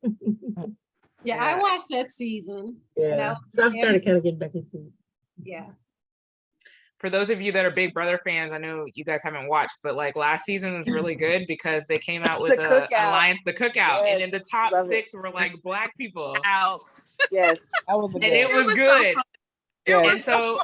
Yeah, I watched that season. yeah, so I've started kind of getting back into it. Yeah. For those of you that are Big Brother fans, I know you guys haven't watched, but like last season was really good because they came out with the Alliance, the Cookout, and in the top 6 were like Black people. Yes, and it was good. And so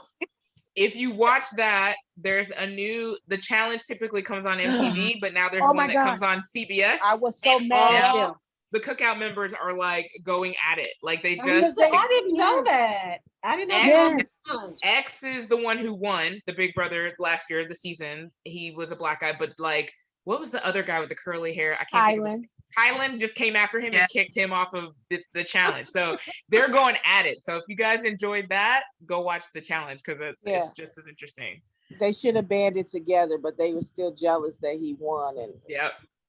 if you watch that, there's the challenge typically comes on MTV, but now there's one that comes on CBS. I was so mad at them. The Cookout members are like going at it. Like they I just didn't know that. I didn't know that. X is the one who won the Big Brother last year, the season. He was a Black guy, but like, what was the other guy with the curly hair? I can't. Highland just came after him and kicked him off of the challenge. So they're going at it. So if you guys enjoyed that, go watch the challenge because it's just as interesting. They should have banded together, but they were still jealous that he won. And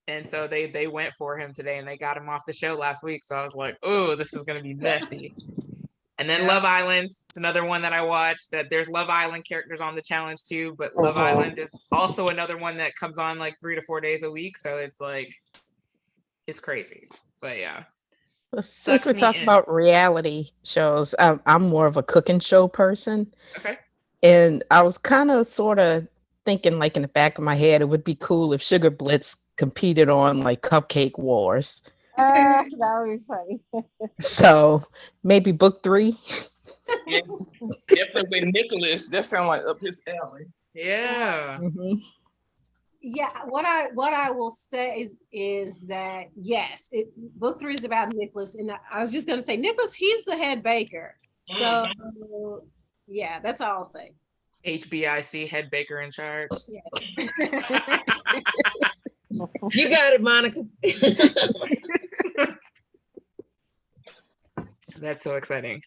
and so they went for him today and they got him off the show last week. So I was like, oh, this is gonna be messy. And then Love Island, it's another one that I watched. That there's Love Island characters on the challenge too, but Love Island is also another one that comes on like 3 to 4 days a week. So it's like, it's crazy. But yeah. Well, since we're talking about reality shows, I'm more of a cooking show person. Okay. And I was kind of sort of thinking, like in the back of my head, it would be cool if Sugar Blitz competed on like Cupcake Wars. That would be funny. So maybe book 3. Yeah, definitely with Nicholas. That sounds like up his alley. Yeah. Yeah, what I will say is that yes, book 3 is about Nicholas, and I was just gonna say Nicholas, he's the head baker. So yeah, that's all I'll say. HBIC, head baker in charge. Yeah. You got it, Monica. That's so exciting.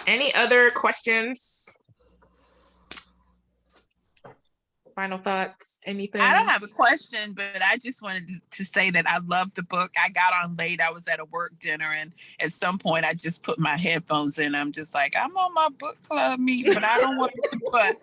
Any other questions? Final thoughts? Anything? I don't have a question, but I just wanted to say that I love the book. I got on late. I was at a work dinner, and at some point, I just put my headphones in. I'm just like, I'm on my book club meeting, but I don't want to. But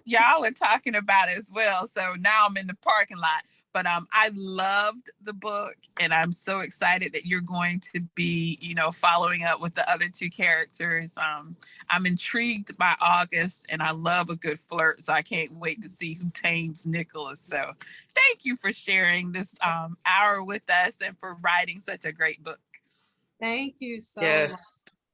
y'all are talking about it as well. So now I'm in the parking lot. But I loved the book, and I'm so excited that you're going to be, following up with the other 2 characters. I'm intrigued by August, and I love a good flirt, so I can't wait to see who tames Nicholas. So thank you for sharing this hour with us and for writing such a great book. Thank you so much.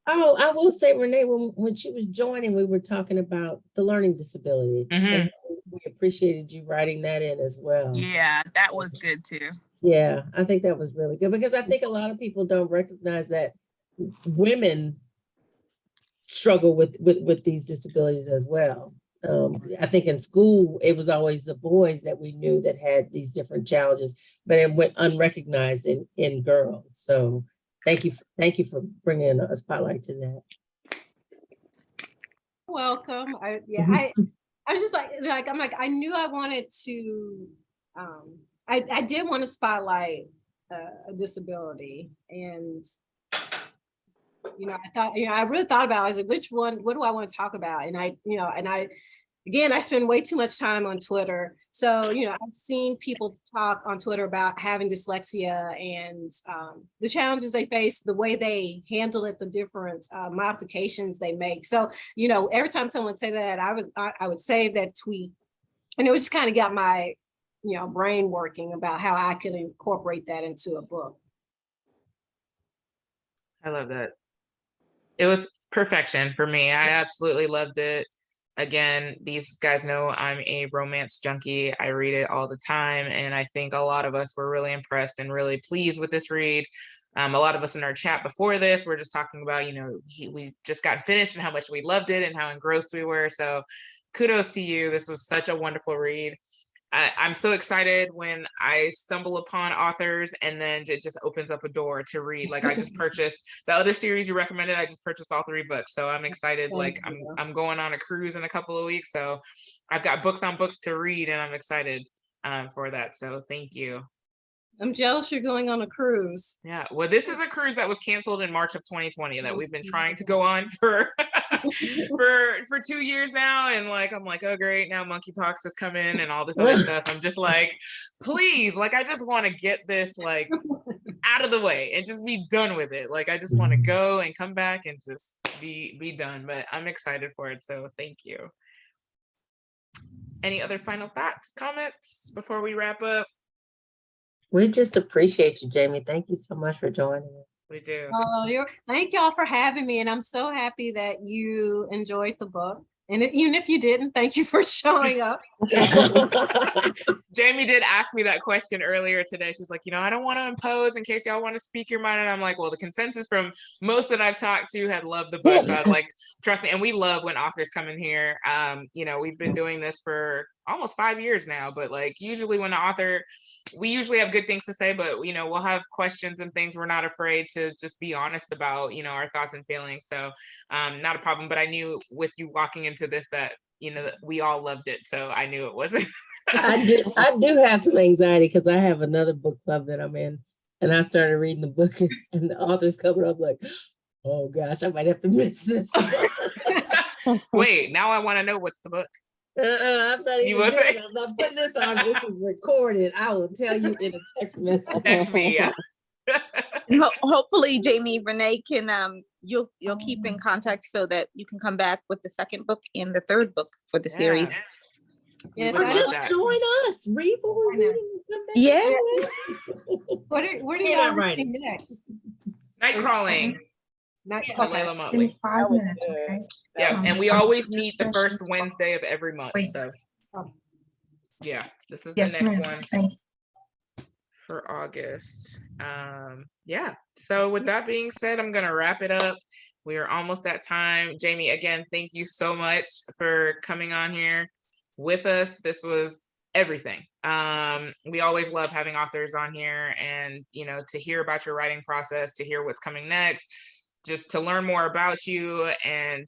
Oh, I will say, Renee, when she was joining, we were talking about the learning disability. And we appreciated you writing that in as well. Yeah, that was good too. Yeah, I think that was really good because I think a lot of people don't recognize that women struggle with these disabilities as well. I think in school, it was always the boys that we knew that had these different challenges, but it went unrecognized in girls. So thank you for bringing a spotlight to that. Welcome. I was just like I'm like I knew I wanted to. I did want to spotlight a disability, and I thought I really thought about it. I was like, which one? What do I want to talk about? And I spend way too much time on Twitter. So, I've seen people talk on Twitter about having dyslexia and the challenges they face, the way they handle it, the different modifications they make. So, every time someone would say that, I would save that tweet, and it just kind of got my, brain working about how I could incorporate that into a book. I love that. It was perfection for me. I absolutely loved it. Again, these guys know I'm a romance junkie. I read it all the time, and I think a lot of us were really impressed and really pleased with this read. A lot of us in our chat before this were just talking about, we just got finished and how much we loved it and how engrossed we were. So kudos to you. This was such a wonderful read. I'm so excited when I stumble upon authors and then it just opens up a door to read. Like I just purchased the other series you recommended. I just purchased all 3 books. So I'm excited. Like I'm going on a cruise in a couple of weeks. So I've got books on books to read and I'm excited for that. So thank you. I'm jealous you're going on a cruise. Yeah, well, this is a cruise that was canceled in March of 2020 that we've been trying to go on for for 2 years now, and like I'm like, oh great, now monkeypox has come in and all this other stuff. I'm just like, please, like I just want to get this like out of the way and just be done with it. Like I just want to go and come back and just be done. But I'm excited for it, so thank you. Any other final thoughts, comments before we wrap up? We just appreciate you, Jamie. Thank you so much for joining us. We do. Oh, thank y'all for having me. And I'm so happy that you enjoyed the book. And even if you didn't, thank you for showing up. Jamie did ask me that question earlier today. She's like, I don't want to impose in case y'all want to speak your mind. And I'm like, well, the consensus from most that I've talked to had loved the book. So I was like, trust me. And we love when authors come in here. We've been doing this for almost 5 years now, but like usually when the author, we usually have good things to say, but we'll have questions and things. We're not afraid to just be honest about, our thoughts and feelings. So not a problem, but I knew with you walking into this that, we all loved it. So I knew it wasn't. I do have some anxiety because I have another book club that I'm in, and I started reading the book and the author's coming up like, oh gosh, I might have to miss this. Wait, now I want to know what's the book. I'm not even doing it. I'm not putting this on. This is recorded. I will tell you in a text message. Text me, yeah. Hopefully, Jamie, Renee can you'll keep in contact so that you can come back with the second book and the third book for the series. Yes, or just join us. Read what we're reading. Yeah. What are y'all reading next? Night Crawling. Okay. Motley. 5 minutes, okay? Yeah, and we always meet the first Wednesday of every month. So yeah, this is the next one for August. Yeah, so with that being said, I'm gonna wrap it up. We are almost at time. Jamie, again, thank you so much for coming on here with us. This was everything. We always love having authors on here and to hear about your writing process, to hear what's coming next, just to learn more about you and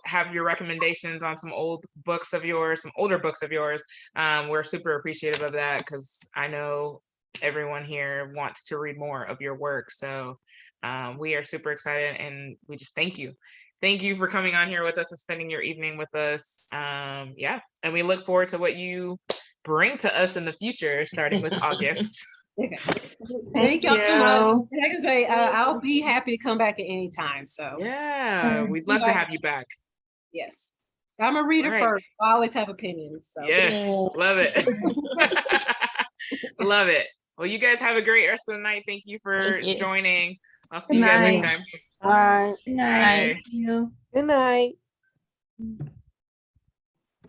have your recommendations on some older books of yours. We're super appreciative of that because I know everyone here wants to read more of your work. So we are super excited and we just thank you. Thank you for coming on here with us and spending your evening with us. Yeah, and we look forward to what you bring to us in the future, starting with August. Thank y'all so much. Like I say, I'll be happy to come back at any time. So yeah, we'd love to have you back. Yes, I'm a reader first. I always have opinions. So. Yes, love it. Love it. Well, you guys have a great rest of the night. Thank you for joining. I'll see you guys next time. Bye. Good night. Bye. Thank you. Good night.